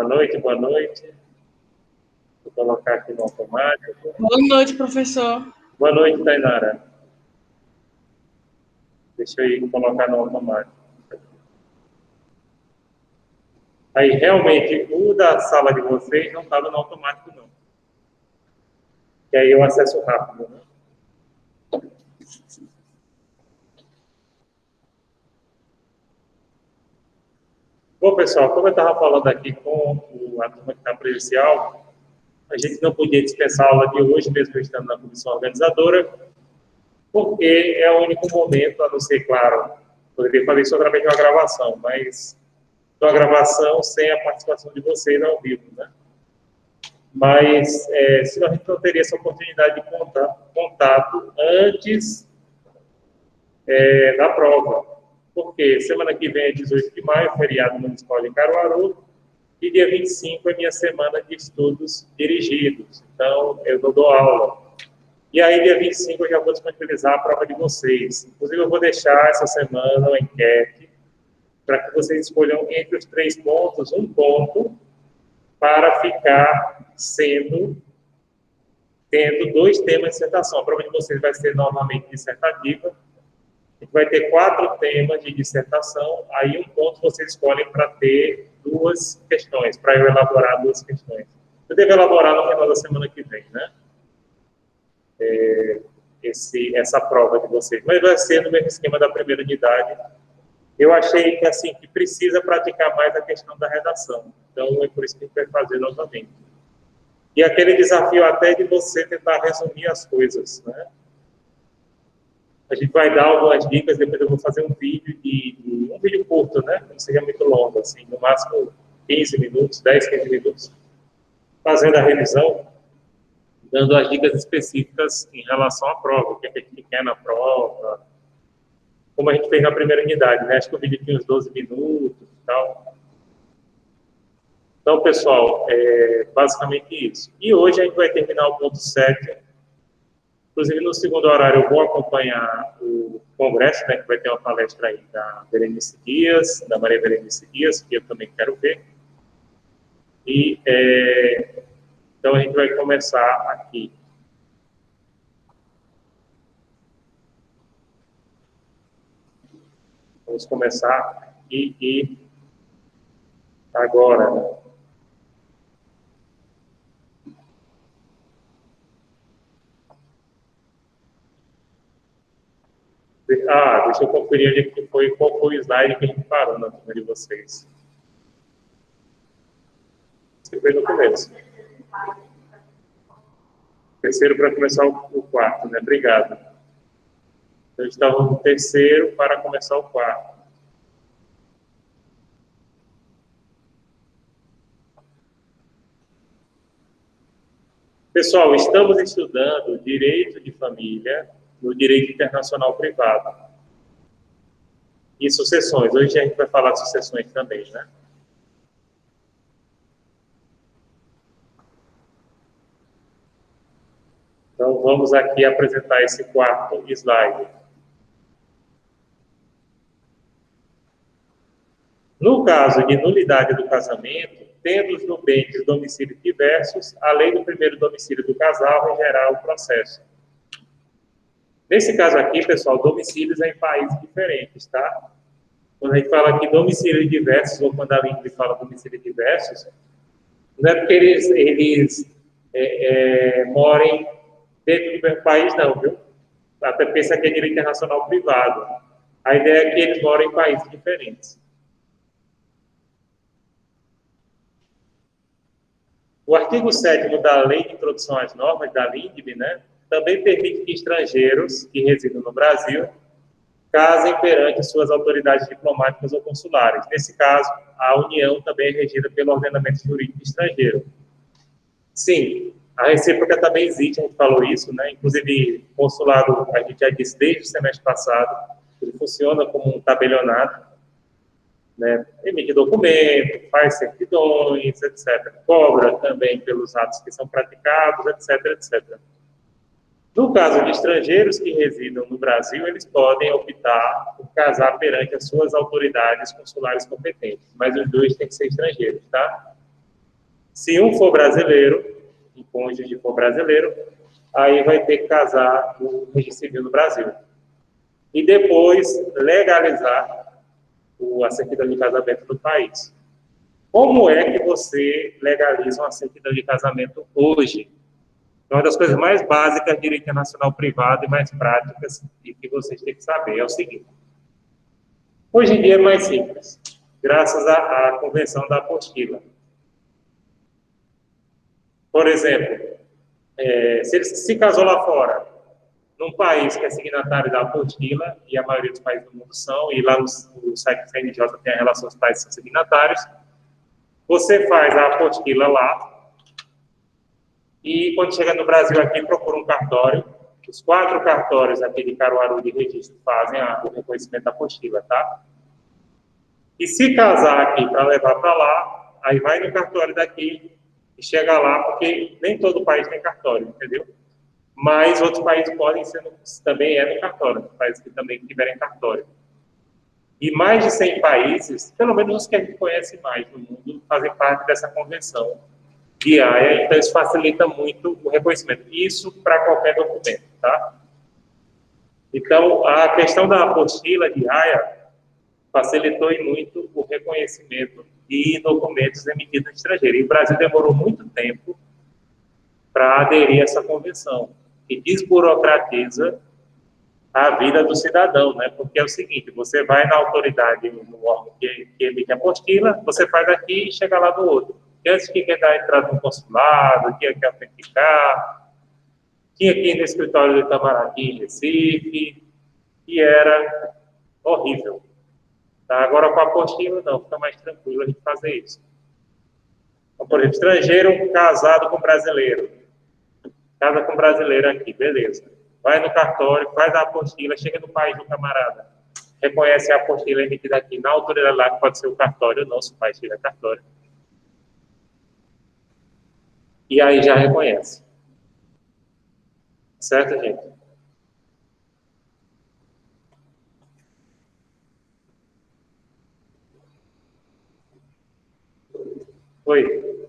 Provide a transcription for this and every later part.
Boa noite, boa noite. Vou colocar aqui no automático. Boa noite, professor. Boa noite, Tainara. Deixa eu ir colocar no automático. Aí, realmente, o da sala de vocês não estava no automático, não. E aí eu acesso rápido, né? Bom, pessoal, como eu estava falando aqui com a turma que está presencial, a gente não podia dispensar a aula de hoje, mesmo estando na comissão organizadora, porque é o único momento, a não ser, claro, poderia fazer isso através de uma gravação, mas uma gravação sem a participação de vocês ao vivo, né? Mas, senão a gente não teria essa oportunidade de contato antes da prova. Porque semana que vem é 18 de maio, feriado municipal de Caruaru, e dia 25 é minha semana de estudos dirigidos. Então, eu não dou aula. E aí, dia 25, eu já vou disponibilizar a prova de vocês. Inclusive, eu vou deixar essa semana uma enquete para que vocês escolham entre os 3 pontos, um ponto, para ficar tendo 2 temas de dissertação. A prova de vocês vai ser normalmente dissertativa. A gente vai ter 4 temas de dissertação, aí um ponto vocês escolhem para ter 2 questões, para eu elaborar 2 questões. Eu devo elaborar no final da semana que vem, né? Essa prova de vocês. Mas vai ser no mesmo esquema da primeira unidade. Eu achei que, assim, que precisa praticar mais a questão da redação. Então, é por isso que a gente vai fazer novamente. E aquele desafio até de você tentar resumir as coisas, né? A gente vai dar algumas dicas, depois eu vou fazer um vídeo um vídeo curto, né? Não seja muito longo, assim, no máximo 15 minutos, 10, 15 minutos, fazendo a revisão, dando as dicas específicas em relação à prova, o que a gente quer na prova, como a gente fez na primeira unidade, né? Acho que o vídeo tinha uns 12 minutos e tal. Então, pessoal, basicamente isso. E hoje a gente vai terminar o ponto 7. Inclusive, no segundo horário, eu vou acompanhar o congresso, né, que vai ter uma palestra aí da Berenice Dias, da Maria Berenice Dias, que eu também quero ver. E, então, a gente vai começar aqui. Vamos começar aqui e agora, né? Deixa eu conferir onde que foi, qual foi o slide que a gente parou na turma de vocês. Você foi no começo. Terceiro para começar o quarto, né? Obrigado. Então, estava no terceiro para começar o quarto. Pessoal, estamos estudando direito de família no direito internacional privado. E sucessões. Hoje a gente vai falar de sucessões também, né? Então, vamos aqui apresentar esse quarto slide. No caso de nulidade do casamento, tendo os nubentes domicílios diversos, a lei do primeiro domicílio do casal regerará o processo. Nesse caso aqui, pessoal, domicílios é em países diferentes, tá? Quando a gente fala aqui domicílios diversos, ou quando a língua fala domicílios diversos, não é porque eles morem dentro do mesmo país, não, viu? Até pensa que é direito internacional privado. A ideia é que eles moram em países diferentes. O artigo 7º da Lei de Introdução às Normas, da LINDB, né, também permite que estrangeiros que residam no Brasil casem perante suas autoridades diplomáticas ou consulares. Nesse caso, a União também é regida pelo ordenamento jurídico estrangeiro. Sim, a recíproca também existe, a gente falou isso, né? Inclusive, consulado, a gente já disse desde o semestre passado, ele funciona como um tabelionato, né? Emite documento, faz certidões, etc. Cobra também pelos atos que são praticados, etc, etc. No caso de estrangeiros que residam no Brasil, eles podem optar por casar perante as suas autoridades consulares competentes, mas os dois têm que ser estrangeiros, tá? Se um for brasileiro, e cônjuge for brasileiro, aí vai ter que casar no registro civil no Brasil. E depois legalizar a certidão de casamento no país. Como é que você legaliza uma certidão de casamento hoje? Uma das coisas mais básicas de direito internacional privado e mais práticas e que vocês têm que saber é o seguinte. Hoje em dia é mais simples, graças à Convenção da Apostila. Por exemplo, se ele se casou lá fora, num país que é signatário da apostila, e a maioria dos países do mundo são, e lá no site do CNJ tem a relação dos países que são signatários, você faz a apostila lá, e quando chega no Brasil aqui, procura um cartório. Os 4 cartórios aqui de Caruaru de registro fazem o reconhecimento da apostila, tá? E se casar aqui para levar para lá, aí vai no cartório daqui e chega lá, porque nem todo país tem cartório, entendeu? Mas outros países podem ser, também no cartório, países que também tiverem cartório. E mais de 100 países, pelo menos os que a gente conhece mais no mundo, fazem parte dessa convenção de Haia, então isso facilita muito o reconhecimento. Isso para qualquer documento, tá? Então, a questão da apostila de Haia facilitou muito o reconhecimento de documentos emitidos no estrangeiro. E o Brasil demorou muito tempo para aderir a essa convenção, que desburocratiza a vida do cidadão, né? Porque é o seguinte, você vai na autoridade, no órgão que emite a apostila, você faz aqui e chega lá no outro. E antes tinha que dar entrada no consulado, tinha que autenticar, tinha que ir no escritório do Itamaraty, em Recife, e era horrível. Tá? Agora, com a apostila, não, fica mais tranquilo a gente fazer isso. Então, por exemplo, estrangeiro casado com brasileiro. Casa com brasileiro aqui, beleza. Vai no cartório, faz a apostila, chega no país do camarada, reconhece a apostila emitida aqui na autoridade lá, que pode ser o cartório, não, se o país tiver cartório. E aí já reconhece. Certo, gente? Oi.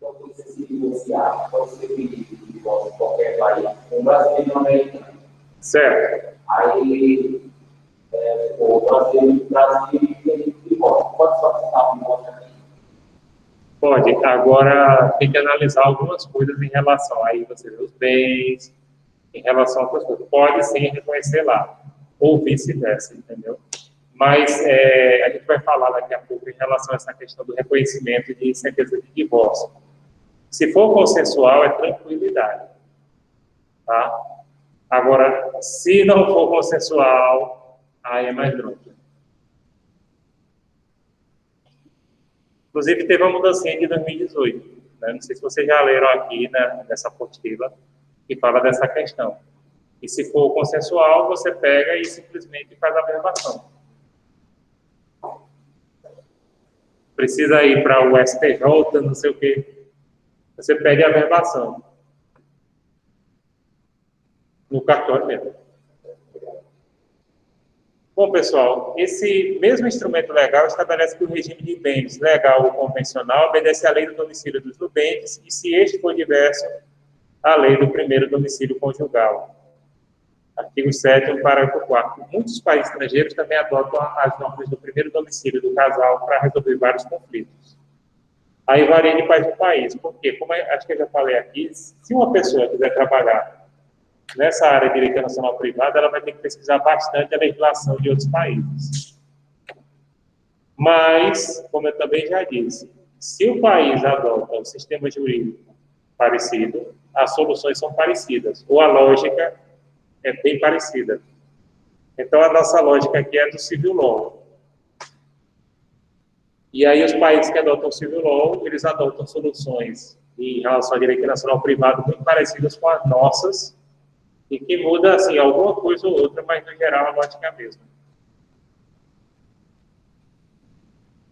Quando você se divorciar, pode ser pedido de divórcio em qualquer país, um brasileiro não americano. Certo. Aí, o brasileiro pede divórcio. Pode solicitar um divórcio aqui? Pode. Agora, tem que analisar algumas coisas em relação aí você vê os bens, em relação a outras coisas. Pode sim reconhecer lá, ou vice-versa, entendeu? Mas a gente vai falar daqui a pouco em relação a essa questão do reconhecimento de sentença de divórcio. Se for consensual, é tranquilidade. Tá? Agora, se não for consensual, aí é mais bronca. Inclusive, teve uma mudancinha de 2018. Né? Não sei se vocês já leram aqui nessa apostila, que fala dessa questão. E se for consensual, você pega e simplesmente faz a averbação. Precisa ir para o STJ, não sei o quê. Você pede a averbação. No cartório mesmo. Bom, pessoal, esse mesmo instrumento legal estabelece que o regime de bens legal ou convencional obedece à lei do domicílio dos nubentes e, se este for diverso, à lei do primeiro domicílio conjugal. Artigo 7º, parágrafo 4º. Muitos países estrangeiros também adotam as normas do primeiro domicílio do casal para resolver vários conflitos. Aí varia de país para país. Por quê? Como acho que eu já falei aqui, se uma pessoa quiser trabalhar nessa área de direito internacional privado, ela vai ter que pesquisar bastante a legislação de outros países. Mas, como eu também já disse, se o país adota um sistema jurídico parecido, as soluções são parecidas, ou a lógica é bem parecida. Então, a nossa lógica aqui é do civil law. E aí, os países que adotam o civil law, eles adotam soluções em relação ao direito nacional privado muito parecidas com as nossas, e que muda, assim, alguma coisa ou outra, mas, no geral, a lógica é a mesma.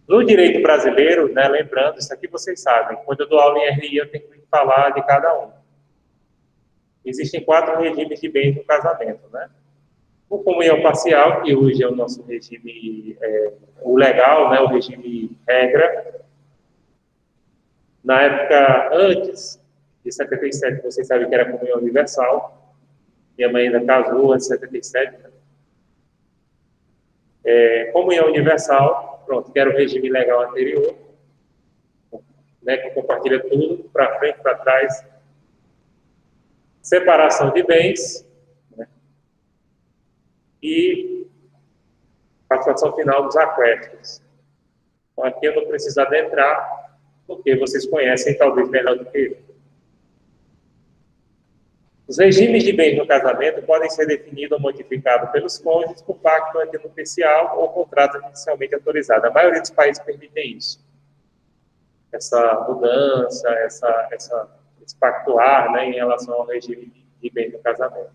No direito brasileiro, né, lembrando, isso aqui vocês sabem, quando eu dou aula em RI, eu tenho que falar de cada um. Existem 4 regimes de bens no casamento, né? O comunhão parcial, que hoje é o nosso regime, o legal, né, o regime regra. Na época antes de 77, vocês sabem que era a comunhão universal. Minha mãe ainda casou antes de 77. Comunhão universal, pronto, que era o regime legal anterior, né, que compartilha tudo, para frente, para trás. Separação de bens, né, e participação final dos aquestos. Então, aqui eu não preciso adentrar, porque vocês conhecem talvez melhor do que eu. Os regimes de bens no casamento podem ser definidos ou modificados pelos cônjuges por pacto antenupcial ou contrato judicialmente autorizado. A maioria dos países permitem isso. Essa mudança, esse pactuar, né, em relação ao regime de bens no casamento.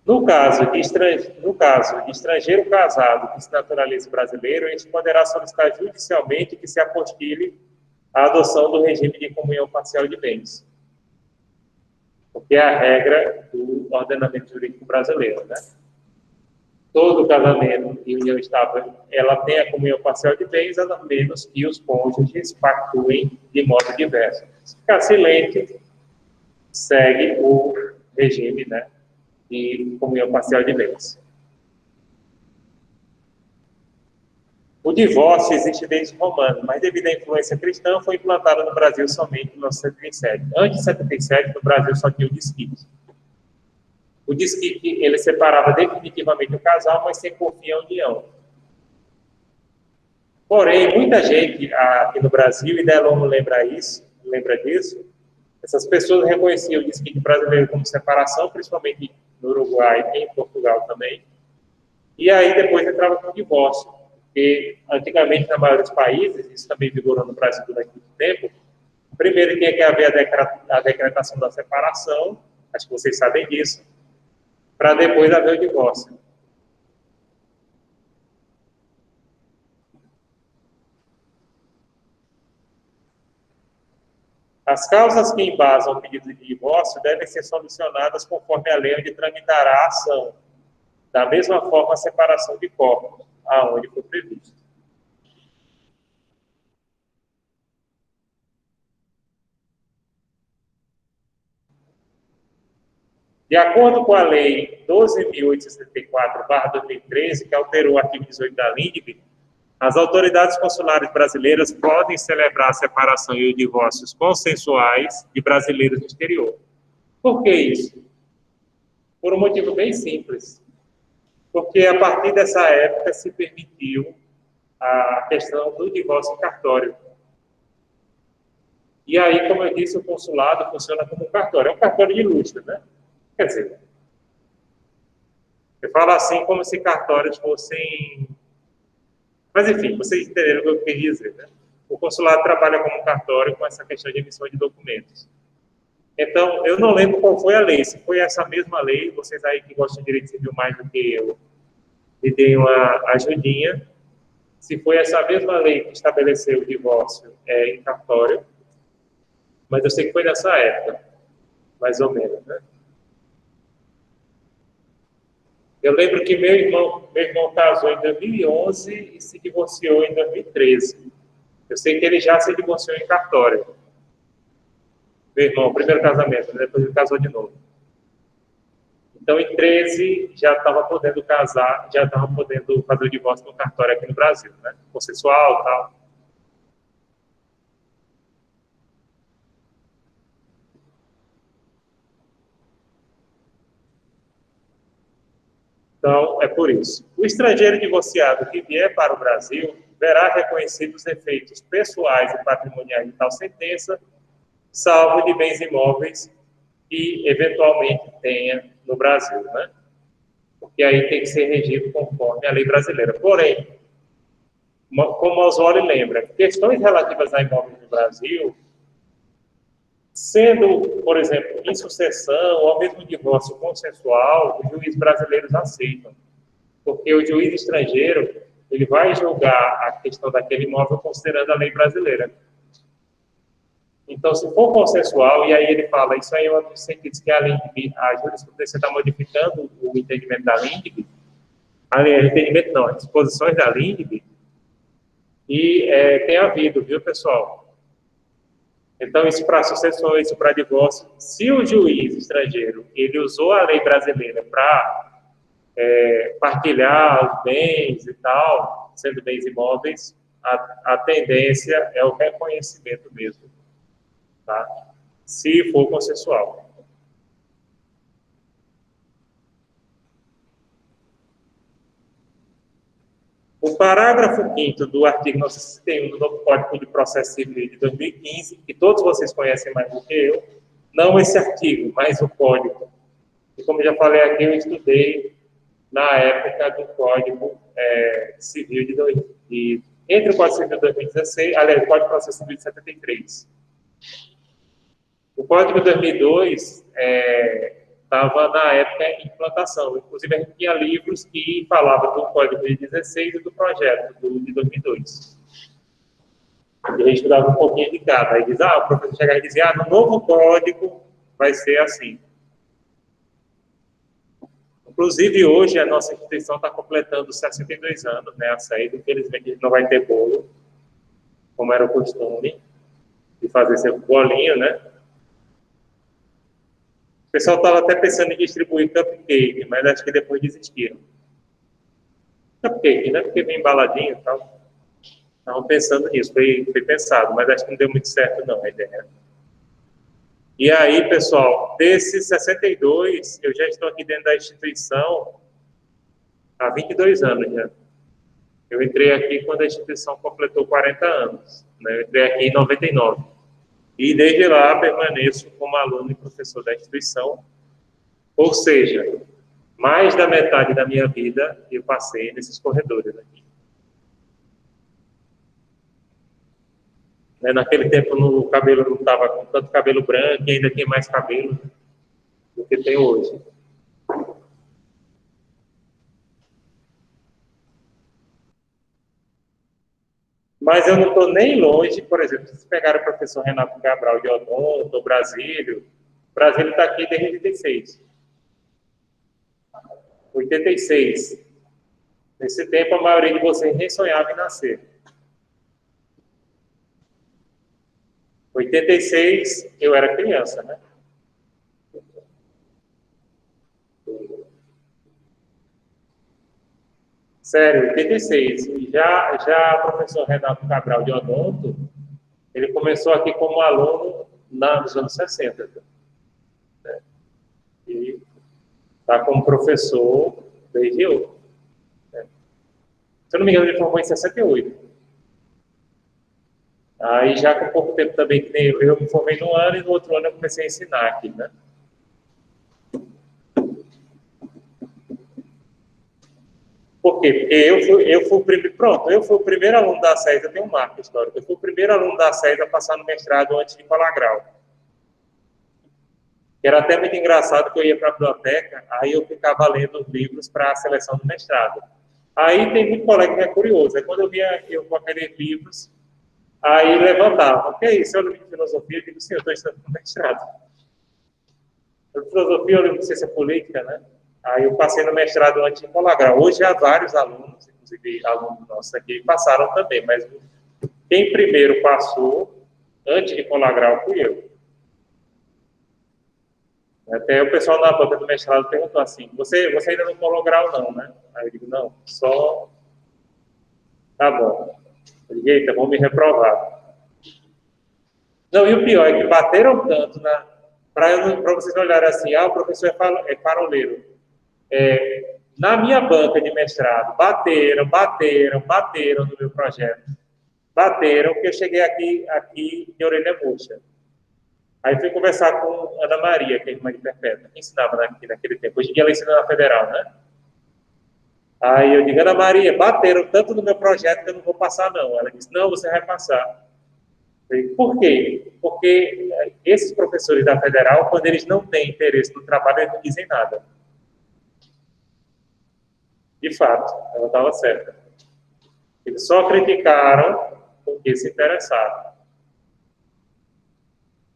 No caso de estrangeiro casado que se naturalize brasileiro, a gente poderá solicitar judicialmente que se apostile a adoção do regime de comunhão parcial de bens, porque é a regra do ordenamento jurídico brasileiro, né? Todo casamento e união estável, ela tem a comunhão parcial de bens, a menos que os cônjuges pactuem de modo diverso. Se ficar silente, segue o regime, né, de comunhão parcial de bens. O divórcio existe desde o romano, mas devido à influência cristã, foi implantado no Brasil somente em 1977. Antes de 77, no Brasil só tinha o desquite. O desquite, ele separava definitivamente o casal, mas sem porfim a união. Porém, muita gente aqui no Brasil, e Delon lembra disso, essas pessoas reconheciam o desquite brasileiro como separação, principalmente no Uruguai e em Portugal também, e aí depois entrava com o divórcio. Porque antigamente, na maioria dos países, isso também vigorou no Brasil durante muito tempo, primeiro tinha que haver a decretação da separação, acho que vocês sabem disso, para depois haver o divórcio. As causas que embasam o pedido de divórcio devem ser solucionadas conforme a lei onde tramitará a ação, da mesma forma a separação de corpos, aonde for previsto. De acordo com a Lei 12.874/2013, que alterou o artigo 18 da LINDB, as autoridades consulares brasileiras podem celebrar a separação e os divórcios consensuais de brasileiros no exterior. Por que isso? Por um motivo bem simples. Porque a partir dessa época se permitiu a questão do divórcio em cartório. E aí, como eu disse, o consulado funciona como um cartório. É um cartório de luxo, né? Quer dizer, eu falo assim como se cartórios fossem... Mas, enfim, vocês entenderam o que eu queria dizer, né? O consulado trabalha como um cartório com essa questão de emissão de documentos. Então, eu não lembro qual foi a lei. Se foi essa mesma lei, vocês aí que gostam de direito civil mais do que eu, me deem uma ajudinha. Se foi essa mesma lei que estabeleceu o divórcio em cartório, mas eu sei que foi nessa época, mais ou menos, né? Eu lembro que meu irmão casou em 2011 e se divorciou em 2013. Eu sei que ele já se divorciou em cartório. Meu irmão, primeiro casamento, depois ele casou de novo. Então, em 13, já estava podendo casar, já estava podendo fazer o divórcio no cartório aqui no Brasil, né? Consensual e tal. Então, é por isso. O estrangeiro divorciado que vier para o Brasil verá reconhecidos os efeitos pessoais e patrimoniais de tal sentença, salvo de bens imóveis que eventualmente tenha no Brasil, né? Porque aí tem que ser regido conforme a lei brasileira. Porém, como Oswald lembra, questões relativas a imóveis no Brasil, sendo, por exemplo, em sucessão ou mesmo divórcio consensual, os juízes brasileiros aceitam. Porque o juiz estrangeiro, ele vai julgar a questão daquele imóvel considerando a lei brasileira. Então, se for consensual, e aí ele fala, isso aí é um dos sentidos que a jurisprudência está modificando o entendimento da LINDB, as disposições da LINDB, E tem havido, viu, pessoal? Então, isso para sucessão, isso para divórcio. Se o juiz estrangeiro ele usou a lei brasileira para partilhar os bens e tal, sendo bens imóveis, a tendência é o reconhecimento mesmo, tá? Se for consensual. O parágrafo 5º do artigo 961 do novo Código de Processo Civil de 2015, que todos vocês conhecem mais do que eu, não esse artigo, mas o código. E como já falei aqui, eu estudei na época do Código Civil entre o Código Civil de 2016, aliás, o Código de Processo Civil de 73. O Código de 2002 estava na época em implantação. Inclusive, a gente tinha livros que falavam do Código de 16 e do projeto de 2002. E a gente estudava um pouquinho de cada. Aí diz, o professor chegava e dizia, no novo código vai ser assim. Inclusive, hoje, a nossa instituição está completando 62 anos, né, a saída. Infelizmente, a gente não vai ter bolo, como era o costume, de fazer seu bolinho, né? O pessoal estava até pensando em distribuir cupcake, mas acho que depois desistiram. Cupcake, né? Porque vem embaladinho e tal. Estavam pensando nisso, foi pensado, mas acho que não deu muito certo não, a ideia. E aí, pessoal, desses 62, eu já estou aqui dentro da instituição há 22 anos já. Eu entrei aqui quando a instituição completou 40 anos. Né? Eu entrei aqui em 99. E desde lá permaneço como aluno e professor da instituição. Ou seja, mais da metade da minha vida eu passei nesses corredores aqui. Naquele tempo o cabelo não estava com tanto cabelo branco e ainda tem mais cabelo do que tem hoje. Mas eu não estou nem longe, por exemplo, se pegar o professor Renato Cabral de Odonto, do Brasílio, o Brasílio está aqui desde 86. 86. Nesse tempo, a maioria de vocês nem sonhava em nascer. 86, eu era criança, né? Sério, 86. E já o professor Renato Cabral de Odonto, ele começou aqui como aluno nos anos 60. Né? E está como professor desde hoje. Né? Se eu não me engano, ele formou em 68. Aí já com pouco tempo também, que nem eu me formei num ano e no outro ano eu comecei a ensinar aqui, né? Por quê? Porque eu fui o primeiro, pronto, eu fui o primeiro aluno da SES, eu tenho um marco histórico, eu fui o primeiro aluno da SES a passar no mestrado antes de colar grau. Era até muito engraçado que eu ia para a biblioteca, aí eu ficava lendo os livros para a seleção do mestrado. Aí tem muito colega que é curioso, aí quando eu via eu com aqueles livros, aí levantava, o que é isso? Eu livro de filosofia, eu digo, sim, eu estou estudando no mestrado. Filosofia, eu livro de ciência política, né? Aí eu passei no mestrado antes de colar grau. Hoje há vários alunos, inclusive alunos nossos aqui, passaram também, mas quem primeiro passou, antes de colar grau, fui eu. Até o pessoal na banca do mestrado perguntou assim, você ainda não colou grau não, né? Aí eu digo, não, só... Tá bom. Eu digo, eita, vão me reprovar. Não, e o pior é que bateram tanto para vocês não olharem assim, o professor é faroleiro. Na minha banca de mestrado, bateram no meu projeto. Bateram, que eu cheguei aqui de orelha murcha. Aí fui conversar com Ana Maria, que é irmã de Perpétua, que ensinava aqui naquele tempo. Hoje em dia ela ensina na Federal, né? Aí eu digo, Ana Maria, bateram tanto no meu projeto que eu não vou passar, não. Ela disse, não, você vai passar. Eu digo, por quê? Porque esses professores da Federal, quando eles não têm interesse no trabalho, eles não dizem nada. De fato, ela estava certa. Eles só criticaram porque se interessaram.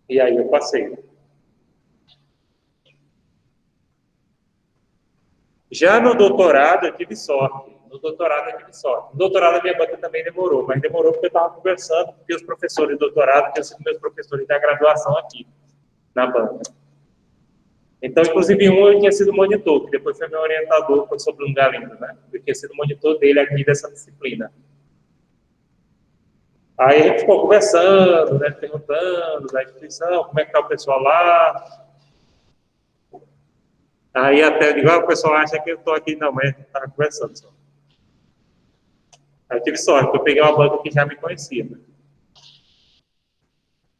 E aí eu passei. Já no doutorado, eu tive sorte. No doutorado, a minha banca também demorou, mas demorou porque eu estava conversando, porque os professores de doutorado tinham sido meus professores da graduação aqui, na banca. Então, inclusive, eu tinha sido monitor, que depois foi meu orientador, o professor Bruno Galindo, né? Eu tinha sido monitor dele aqui dessa disciplina. Aí a gente ficou conversando, né, perguntando da instituição, como é que está o pessoal lá. Aí até eu digo, o pessoal acha que eu estou aqui, não, mas a gente estava conversando só. Aí eu tive sorte, porque eu peguei uma banca que já me conhecia. Né?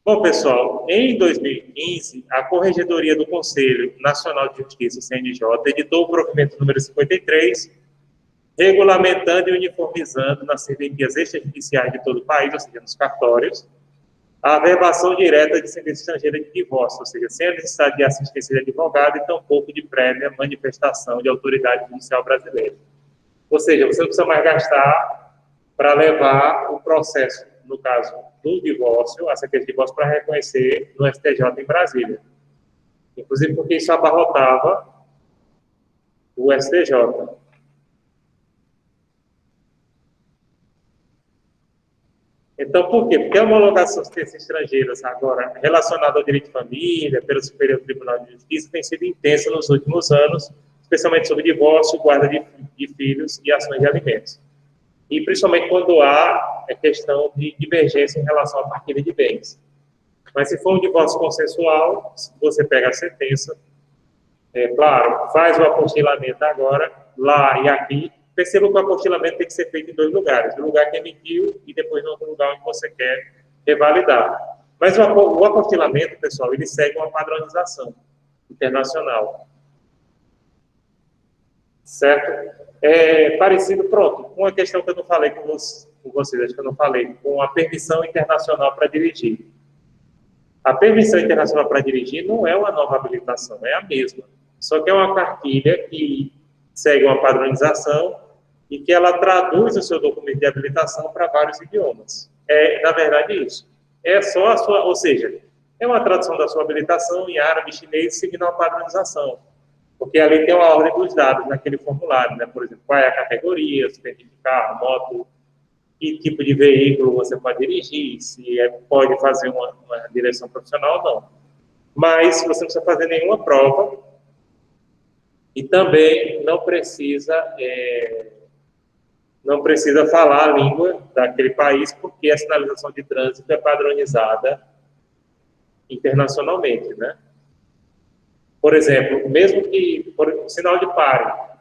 Bom, pessoal, em 2015, a Corregedoria do Conselho Nacional de Justiça, CNJ, editou o provimento número 53, regulamentando e uniformizando nas serventias extrajudiciais de todo o país, ou seja, nos cartórios, a averbação direta de sentença estrangeira de divórcio, ou seja, sem a necessidade de assistência de advogado e tampouco de prévia manifestação de autoridade judicial brasileira. Ou seja, você não precisa mais gastar para levar o processo, no caso do divórcio, a sentença de divórcio, para reconhecer no STJ em Brasília. Inclusive porque isso abarrotava o STJ. Então, por quê? Porque a homologação de sentenças estrangeiras, agora, relacionada ao direito de família, pelo Superior Tribunal de Justiça, tem sido intensa nos últimos anos, especialmente sobre divórcio, guarda de filhos e ações de alimentos. E principalmente quando há questão de divergência em relação à partilha de bens. Mas se for um divórcio consensual, você pega a sentença, claro, faz o apostilamento agora, lá e aqui. Perceba que o apostilamento tem que ser feito em 2 lugares. No lugar que emitiu e depois no outro lugar onde você quer revalidar. Mas o apostilamento, pessoal, ele segue uma padronização internacional. Certo? É parecido, pronto, com a questão que eu não falei com vocês, acho que eu não falei, com a permissão internacional para dirigir. A permissão internacional para dirigir não é uma nova habilitação, é a mesma. Só que é uma cartilha que segue uma padronização e que ela traduz o seu documento de habilitação para vários idiomas. É, na verdade, isso. É só a sua, ou seja, é uma tradução da sua habilitação em árabe, chinês, seguindo uma padronização. Porque ali tem uma ordem dos dados naquele formulário, né? Por exemplo, qual é a categoria, se tem de carro, moto, que tipo de veículo você pode dirigir, se pode fazer uma direção profissional ou não. Mas você não precisa fazer nenhuma prova e também não precisa falar a língua daquele país, porque a sinalização de trânsito é padronizada internacionalmente, né? Por exemplo, mesmo que por sinal de pare,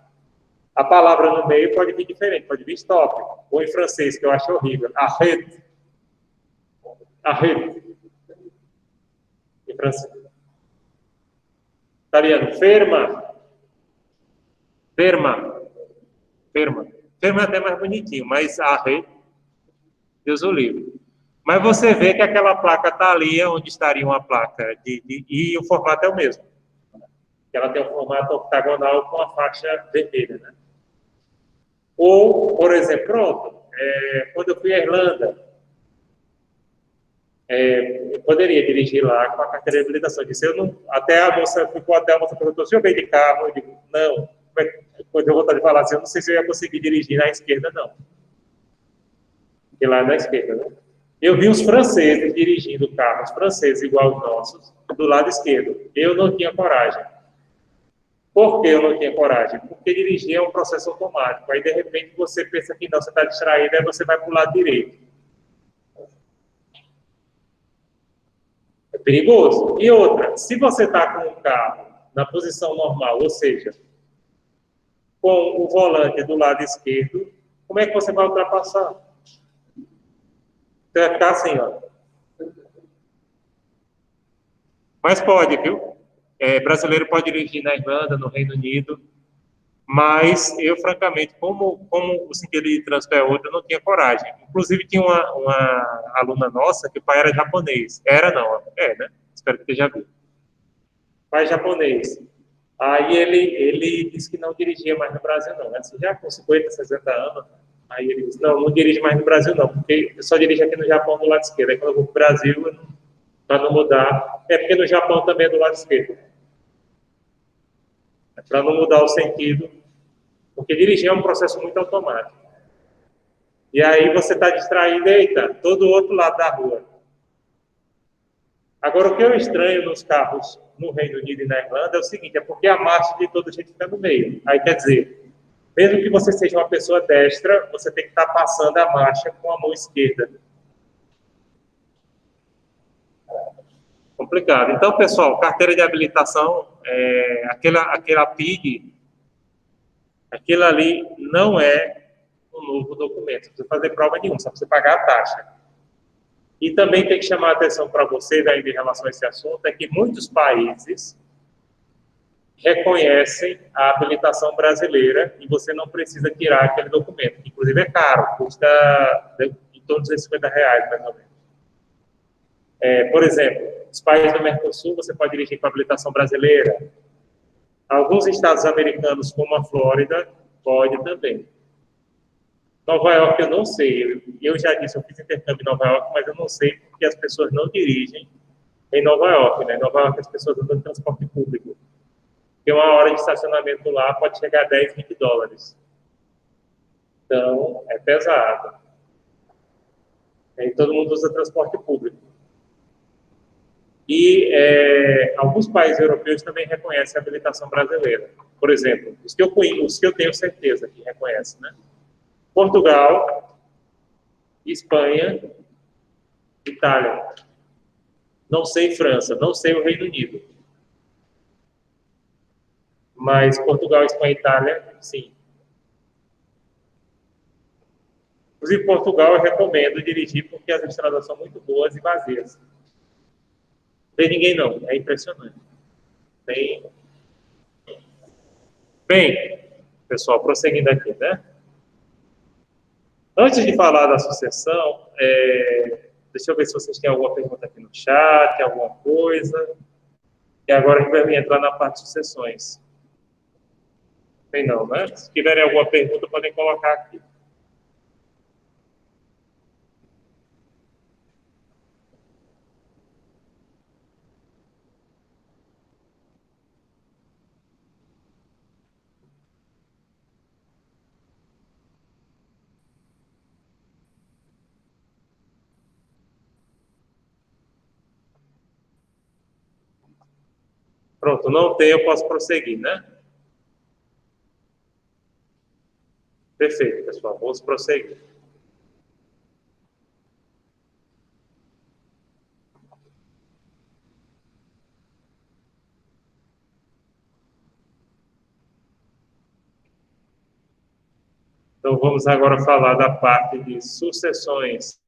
a palavra no meio pode vir diferente, pode vir stop, ou em francês, que eu acho horrível, arrête. Arrête. Em francês. Italiano, ferma. Ferma. Ferma. Ferma é até mais bonitinho, mas arrête, Deus o livre. Mas você vê que aquela placa está ali, onde estaria uma placa, e o formato é o mesmo. Ela tem um formato octagonal com a faixa vermelha, né? Ou, por exemplo, pronto, quando eu fui à Irlanda, eu poderia dirigir lá com a carteira de habilitação. Eu disse, eu não, até a moça perguntou, se eu veio de carro? Eu digo, não. Quando eu voltar de falar assim, eu não sei se eu ia conseguir dirigir na esquerda, não. Porque lá é na esquerda, né? Eu vi os franceses dirigindo carros franceses igual aos nossos, do lado esquerdo. Eu não tinha coragem. Por que eu não tinha coragem? Porque dirigir é um processo automático. Aí, de repente, você pensa que não, você está distraído, aí você vai para o lado direito. É perigoso. E outra, se você está com o carro na posição normal, ou seja, com o volante do lado esquerdo, como é que você vai ultrapassar? Você vai ficar assim, ó. Mas pode, viu? Brasileiro pode dirigir na Irlanda, no Reino Unido, mas eu, francamente, como o sentido de trânsito é outro, eu não tinha coragem. Inclusive, tinha uma aluna nossa que o pai era japonês. Era não, né? Espero que esteja vivo. Pai japonês. Aí ele disse que não dirigia mais no Brasil, não. Assim, já com 50, 60 anos. Aí ele disse, não dirige mais no Brasil, não, porque eu só dirijo aqui no Japão do lado esquerdo. Aí quando eu vou para o Brasil, para não mudar, porque no Japão também é do lado esquerdo. Para não mudar o sentido, Porque dirigir é um processo muito automático. E aí você está distraído, eita, todo o outro lado da rua. Agora, o que eu estranho nos carros no Reino Unido e na Irlanda é o seguinte, é porque a marcha de todo jeito fica no meio. Aí quer dizer, mesmo que você seja uma pessoa destra, você tem que estar passando a marcha com a mão esquerda. Complicado. Então, pessoal, carteira de habilitação, aquela PIG, aquilo ali não é um novo documento. Não precisa fazer prova nenhuma, só precisa pagar a taxa. E também tem que chamar a atenção para vocês ainda em relação a esse assunto, é que muitos países reconhecem a habilitação brasileira e você não precisa tirar aquele documento, que inclusive é caro, custa em torno de R$50, mais ou menos. Por exemplo, os países do Mercosul, você pode dirigir com habilitação brasileira. Alguns estados americanos, como a Flórida, pode também. Nova York eu não sei, eu já disse, eu fiz intercâmbio em Nova York, mas eu não sei porque as pessoas não dirigem em Nova York, né? Em Nova York as pessoas usam transporte público. Porque uma hora de estacionamento lá pode chegar a $10, $20. Então, é pesado. E todo mundo usa transporte público. E alguns países europeus também reconhecem a habilitação brasileira. Por exemplo, os que eu tenho certeza que reconhecem, né? Portugal, Espanha, Itália. Não sei França, não sei o Reino Unido. Mas Portugal, Espanha e Itália, sim. Inclusive, Portugal eu recomendo dirigir porque as estradas são muito boas e vazias. Não tem ninguém não, é impressionante. Bem, pessoal, prosseguindo aqui, né? Antes de falar da sucessão, deixa eu ver se vocês têm alguma pergunta aqui no chat, alguma coisa. E agora a gente vai entrar na parte de sucessões. Tem não, né? Se tiverem alguma pergunta, podem colocar aqui. Pronto, não tem, eu posso prosseguir, né? Perfeito, pessoal, vamos prosseguir. Então, vamos agora falar da parte de sucessões.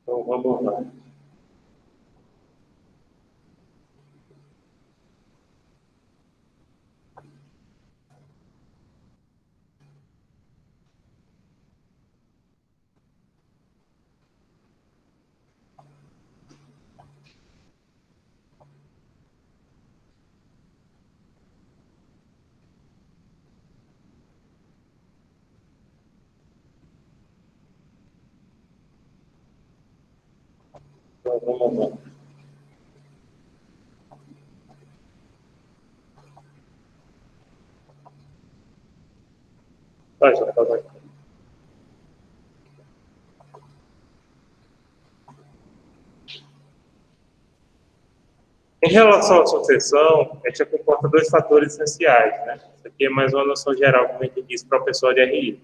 Então, vamos lá. Então, vamos lá. Já tá aqui. Em relação à sucessão, a gente comporta dois fatores essenciais, né? Isso aqui é mais uma noção geral, como a gente disse, para o pessoal de RI.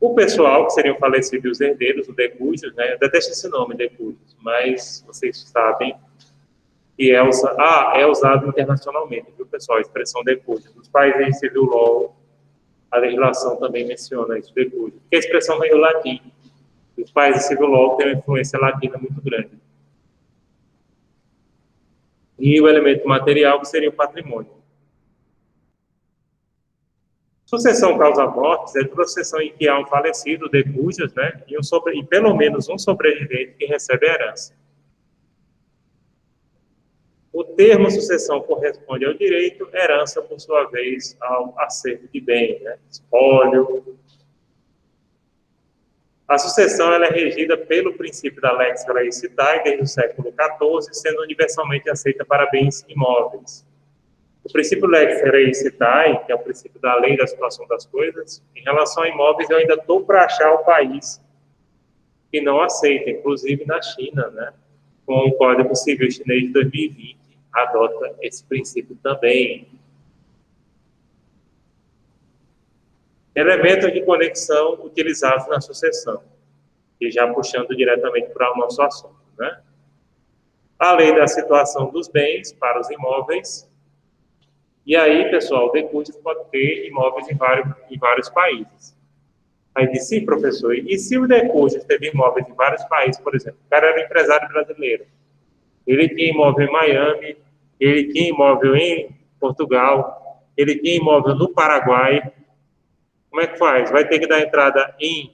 O pessoal, que seriam falecidos e os herdeiros, o decúdios, né? Eu detesto esse nome, decúdios, mas vocês sabem que é usado internacionalmente, viu, pessoal? A expressão decúdios. Nos países de civil law, a legislação também menciona isso, decúdios. Porque a expressão vem do latim. Os países de civil law têm uma influência latina muito grande. E o elemento material, que seria o patrimônio. Sucessão causa mortes é toda sucessão em que há um falecido, de cujos, né, e pelo menos um sobrevivente que recebe a herança. O termo sucessão corresponde ao direito, herança, por sua vez, ao acervo de bem, né, espólio. A sucessão ela é regida pelo princípio da lex laicitae desde o século XIV, sendo universalmente aceita para bens imóveis. O princípio lex laicitae, que é o princípio da lei da situação das coisas, em relação a imóveis, eu ainda estou para achar o país que não aceita, inclusive na China, né? Com o Código Civil Chinês de 2020, adota esse princípio também. Elementos de conexão utilizados na sucessão, e já puxando diretamente para o nosso assunto, né? A lei da situação dos bens para os imóveis. E aí, pessoal, o decúdio pode ter imóveis em vários países. Aí disse, sim, professor, e se o decúdio teve imóveis em vários países, por exemplo, o cara era um empresário brasileiro, ele tinha imóvel em Miami, ele tinha imóvel em Portugal, ele tinha imóvel no Paraguai, como é que faz? Vai ter que dar entrada em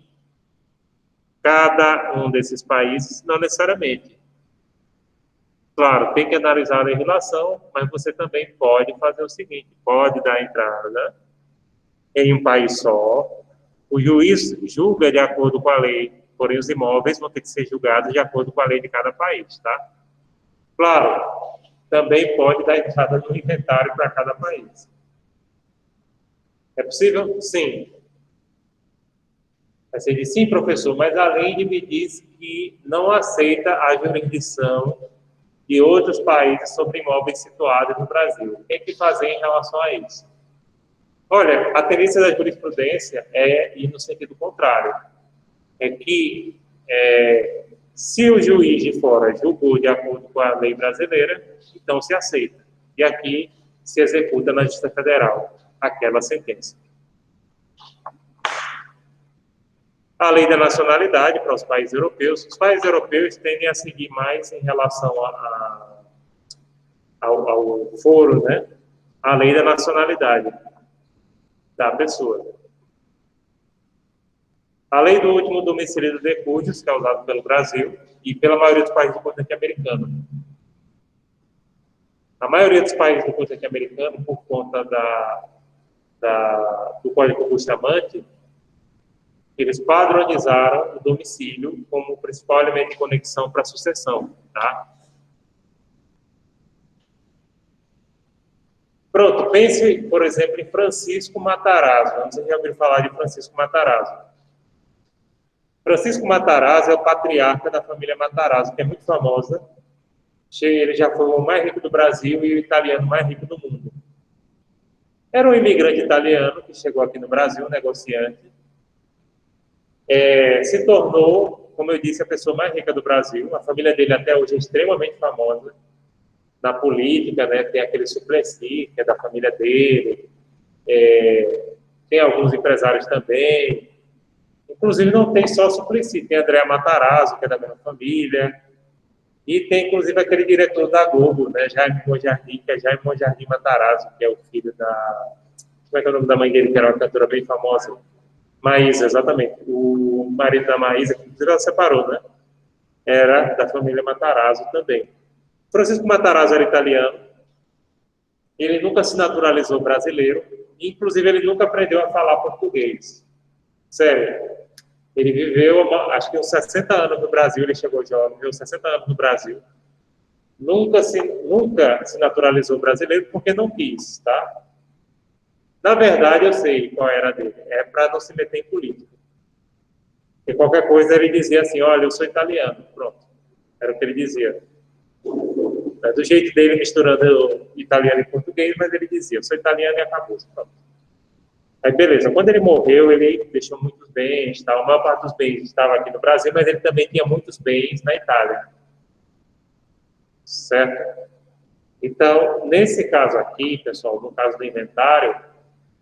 cada um desses países? Não necessariamente. Claro, tem que analisar a legislação, mas você também pode fazer o seguinte, pode dar entrada em um país só, o juiz julga de acordo com a lei, porém os imóveis vão ter que ser julgados de acordo com a lei de cada país, tá? Claro, também pode dar entrada no inventário para cada país. É possível? Sim. Você diz, sim, professor, mas a lei me diz que não aceita a jurisdição de outros países sobre imóveis situados no Brasil. O que é que fazer em relação a isso? Olha, a tendência da jurisprudência é ir no sentido contrário. É que se o juiz de fora julgou de acordo com a lei brasileira, então se aceita. E aqui se executa na Justiça Federal aquela sentença. A lei da nacionalidade para os países europeus. Os países europeus tendem a seguir mais em relação ao foro, né? A lei da nacionalidade da pessoa. A lei do último domicílio do decúdios, que é usado pelo Brasil e pela maioria dos países do continente americano. A maioria dos países do continente americano, por conta do Código Bustamante, eles padronizaram o domicílio como o principal elemento de conexão para a sucessão, tá? Pronto, pense, por exemplo, em Francisco Matarazzo. Não sei se já ouviram falar de Francisco Matarazzo. Francisco Matarazzo é o patriarca da família Matarazzo, que é muito famosa. Ele já foi o mais rico do Brasil e o italiano mais rico do mundo. Era um imigrante italiano que chegou aqui no Brasil, um negociante. Se tornou, como eu disse, a pessoa mais rica do Brasil. A família dele até hoje é extremamente famosa na política, né? Tem aquele Suplicy, que é da família dele. Tem alguns empresários também. Inclusive, não tem só Suplicy, tem André Matarazzo, que é da mesma família. E tem, inclusive, aquele diretor da Globo, né? Jaime Monjardim, que é Jaime Monjardim Matarazzo, que é o filho da... Como é que é o nome da mãe dele, que era uma cantora bem famosa? Maísa, exatamente. O marido da Maísa, que ela separou, né? Era da família Matarazzo também. Francisco Matarazzo era italiano. Ele nunca se naturalizou brasileiro. Inclusive, ele nunca aprendeu a falar português. Sério. Ele viveu, acho que uns 60 anos no Brasil. Ele chegou jovem, viveu 60 anos no Brasil. Nunca se naturalizou brasileiro porque não quis, tá? Na verdade, eu sei qual era dele. É para não se meter em política. E qualquer coisa ele dizia assim, olha, eu sou italiano. Pronto. Era o que ele dizia. Do jeito dele, misturando italiano e português, mas ele dizia, eu sou italiano e acabou. Pronto. Aí, beleza. Quando ele morreu, ele deixou muitos bens. Tá? A maior parte dos bens estava aqui no Brasil, mas ele também tinha muitos bens na Itália. Certo? Então, nesse caso aqui, pessoal, no caso do inventário,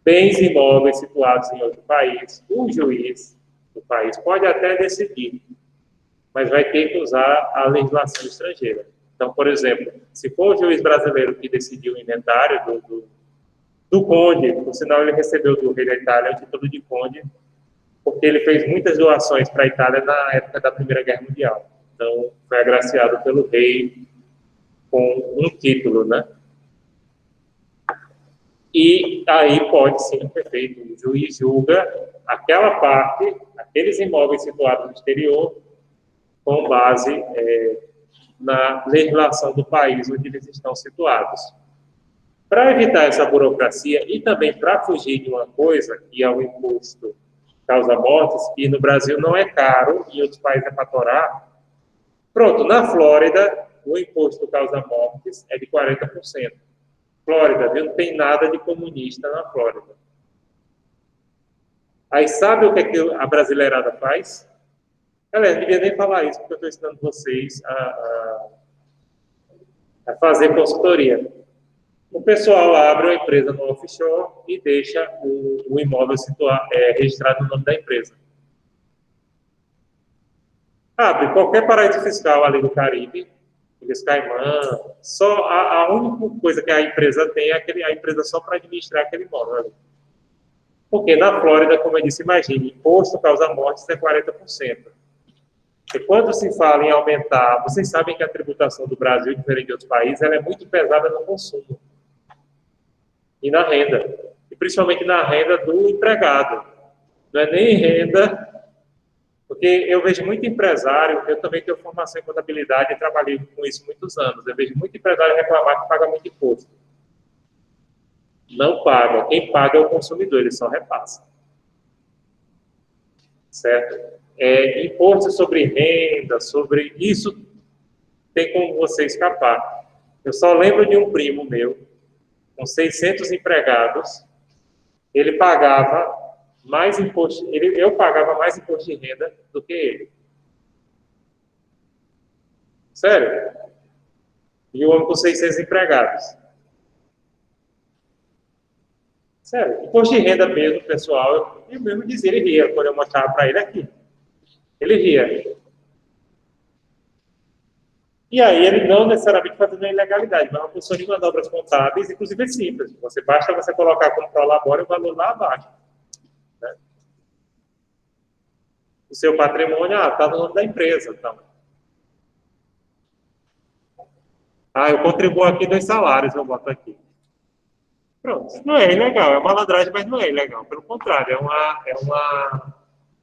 bens imóveis situados em outro país, o juiz do país pode até decidir, mas vai ter que usar a legislação estrangeira. Então, por exemplo, se for o juiz brasileiro que decidiu o inventário do conde, por sinal ele recebeu do rei da Itália o título de conde, porque ele fez muitas doações para a Itália na época da Primeira Guerra Mundial. Então, foi agraciado pelo rei com um título, né? E aí pode sim, perfeito, o juiz julga aquela parte, aqueles imóveis situados no exterior, com base na legislação do país onde eles estão situados. Para evitar essa burocracia e também para fugir de uma coisa, que é o imposto causa mortes, que no Brasil não é caro, em outros países é para torar, pronto, na Flórida, o imposto causa mortes é de 40%. Flórida, viu? Não tem nada de comunista na Flórida. Aí sabe o que, é que a brasileirada faz? Galera, não devia nem falar isso, porque eu estou ensinando vocês a fazer consultoria. O pessoal abre uma empresa no offshore e deixa o imóvel registrado no nome da empresa. Abre qualquer paraíso fiscal ali do Caribe, Ilhas Caimã, só a única coisa que a empresa tem é a empresa só para administrar aquele imóvel ali. Porque na Flórida, como eu disse, imagine, imposto causa mortes é 40%. E quando se fala em aumentar, vocês sabem que a tributação do Brasil, diferente de outros países, ela é muito pesada no consumo e na renda. E principalmente na renda do empregado. Não é nem renda, porque eu vejo muito empresário, eu também tenho formação em contabilidade e trabalhei com isso muitos anos. Eu vejo muito empresário reclamar que paga muito imposto. Não paga. Quem paga é o consumidor, ele só repassa. Certo? Imposto sobre renda, sobre isso, tem como você escapar. Eu só lembro de um primo meu, com 600 empregados, ele pagava mais imposto, eu pagava mais imposto de renda do que ele. Sério? E o homem com 600 empregados. Sério, imposto de renda mesmo, pessoal, eu mesmo dizia, ele ria quando eu mostrava para ele aqui. Ele ria. E aí ele não necessariamente fazendo a ilegalidade, mas uma função de manobras contábeis, inclusive é simples. Basta você colocar como prolabore o valor lá abaixo. Né? O seu patrimônio, está no nome da empresa. Então. Eu contribuo aqui 2 salários, eu boto aqui. Pronto, não é ilegal, é malandragem, mas não é ilegal. Pelo contrário,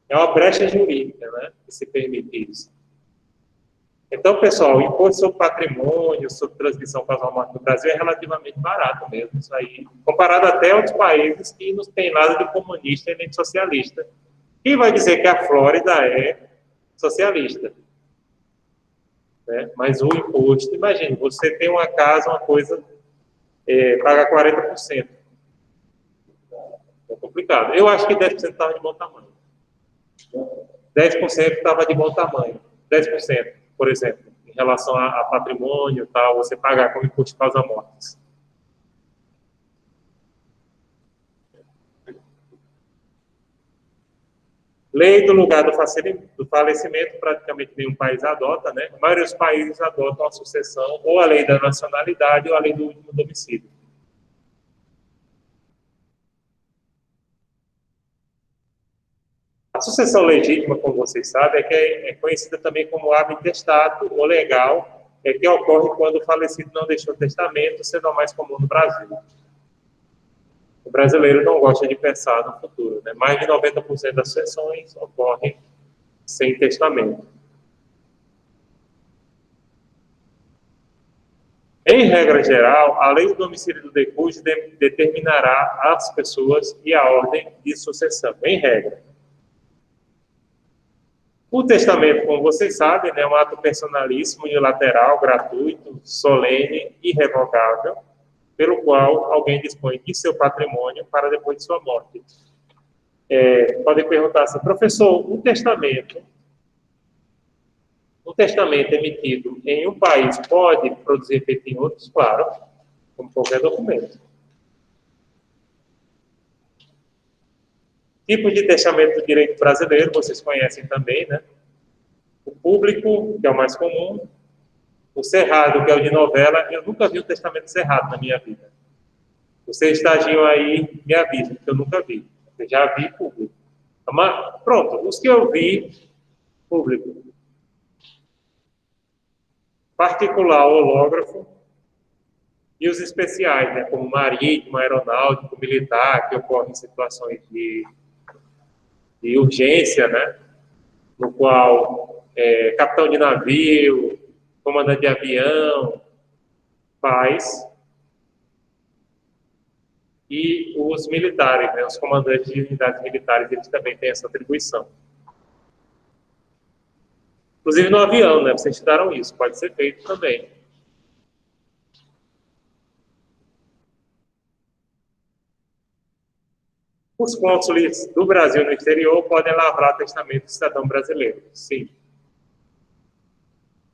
é uma brecha jurídica, né, que se permite isso. Então, pessoal, o imposto sobre patrimônio, sobre transmissão casual-morte no Brasil é relativamente barato mesmo, isso aí, comparado até a outros países que não tem nada de comunista e nem de socialista. Quem vai dizer que a Flórida é socialista? Né? Mas o imposto, imagine, você tem uma casa, uma coisa, paga 40%. É complicado. Eu acho que 10% estava de bom tamanho. 10% estava de bom tamanho. 10%, por exemplo, em relação a patrimônio, tal, você pagar como imposto de causa-mortes. Lei do lugar do falecimento, praticamente nenhum país adota, né? A maioria dos países adotam a sucessão, ou a lei da nacionalidade, ou a lei do último domicílio. A sucessão legítima, como vocês sabem, é conhecida também como hábito intestato ou legal, que ocorre quando o falecido não deixou testamento, sendo a mais comum no Brasil. O brasileiro não gosta de pensar no futuro, né? Mais de 90% das sucessões ocorrem sem testamento. Em regra geral, a lei do domicílio do decúbito determinará as pessoas e a ordem de sucessão, em regra. O testamento, como vocês sabem, é um ato personalíssimo, unilateral, gratuito, solene, irrevogável, pelo qual alguém dispõe de seu patrimônio para depois de sua morte. Podem perguntar assim, professor, um testamento emitido em um país pode produzir efeito em outros? Claro, como qualquer documento. Tipos de testamento do direito brasileiro, vocês conhecem também, né? O público, que é o mais comum. O cerrado, que é o de novela. Eu nunca vi um testamento cerrado na minha vida. Você estagiou aí, me avisa, porque eu nunca vi. Eu já vi público. Mas, pronto, os que eu vi, público. Particular, hológrafo, e os especiais, né, como marítimo, aeronáutico, militar, que ocorrem em situações de urgência, né, no qual capitão de navio, comandante de avião faz, e os militares, né, os comandantes de unidades militares, eles também têm essa atribuição. Inclusive no avião, né, vocês estudaram isso, pode ser feito também. Os cônsules do Brasil no exterior podem lavrar testamento do cidadão brasileiro, sim.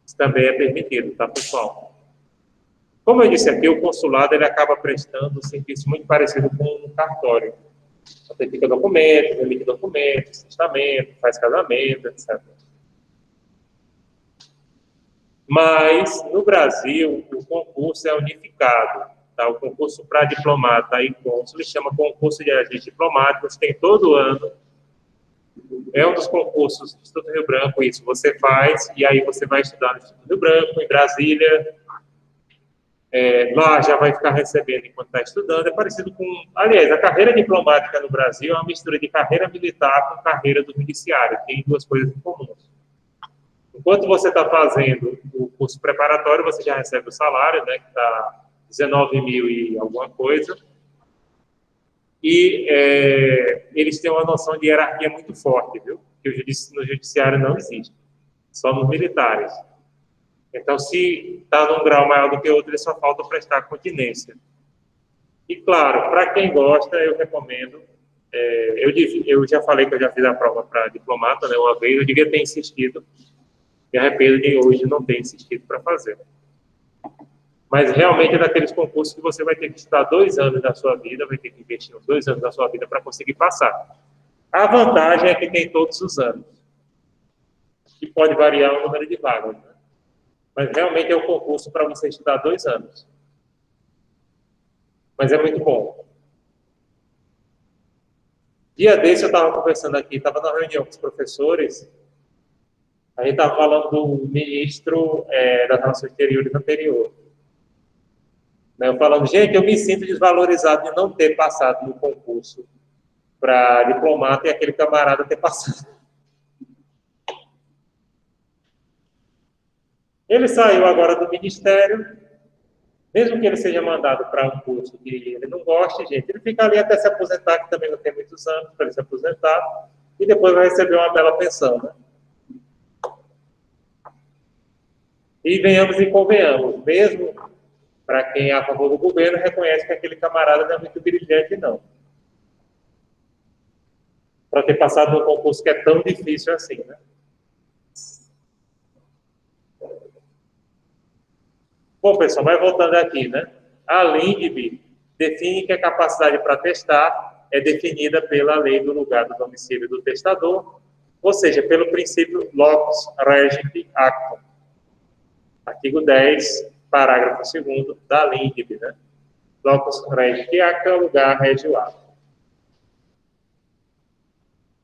Isso também é permitido, tá, pessoal? Como eu disse aqui, o consulado ele acaba prestando um serviço muito parecido com um cartório. Autentica documentos, emite documentos, testamento, faz casamento, etc. Mas, no Brasil, o concurso é unificado. Tá? O concurso para diplomata e cônsul chama concurso de agentes diplomáticos, tem todo ano. É um dos concursos do Instituto Rio Branco, isso você faz, e aí você vai estudar no Instituto Rio Branco, em Brasília. Lá já vai ficar recebendo enquanto está estudando. É parecido com... Aliás, a carreira diplomática no Brasil é uma mistura de carreira militar com carreira do judiciário. Tem duas coisas em comum. Enquanto você está fazendo o curso preparatório, você já recebe o salário, né, que está 19 mil e alguma coisa. E eles têm uma noção de hierarquia muito forte, viu? Que no judiciário não existe. Só nos militares. Então, se está num grau maior do que outro, ele só falta prestar continência. E, claro, para quem gosta, eu recomendo. Eu já falei que eu já fiz a prova para diplomata, né, uma vez, eu devia ter insistido. Me arrependo de hoje não ter insistido para fazer. Mas, realmente, é daqueles concursos que você vai ter que estudar 2 anos da sua vida, vai ter que investir uns 2 anos da sua vida para conseguir passar. A vantagem é que tem todos os anos. E pode variar o número de vagas, né? Mas realmente é um concurso para você estudar 2 anos. Mas é muito bom. Dia desse eu estava conversando aqui, estava na reunião com os professores, a gente estava falando do ministro das Relações Exteriores anterior. Eu falando, gente, eu me sinto desvalorizado de não ter passado no concurso para diplomata e aquele camarada ter passado. Ele saiu agora do ministério, mesmo que ele seja mandado para um curso que ele não goste, gente, ele fica ali até se aposentar, que também não tem muitos anos para ele se aposentar, e depois vai receber uma bela pensão, né? E venhamos e convenhamos, mesmo para quem é a favor do governo, reconhece que aquele camarada não é muito brilhante, não. Para ter passado num concurso que é tão difícil assim, né? Bom, pessoal, mas voltando aqui, né? A LINDB define que a capacidade para testar é definida pela lei do lugar do domicílio do testador, ou seja, pelo princípio locus regit actum. Artigo 10, parágrafo 2º da LINDB, né? Locus regit actum é o lugar regio actum.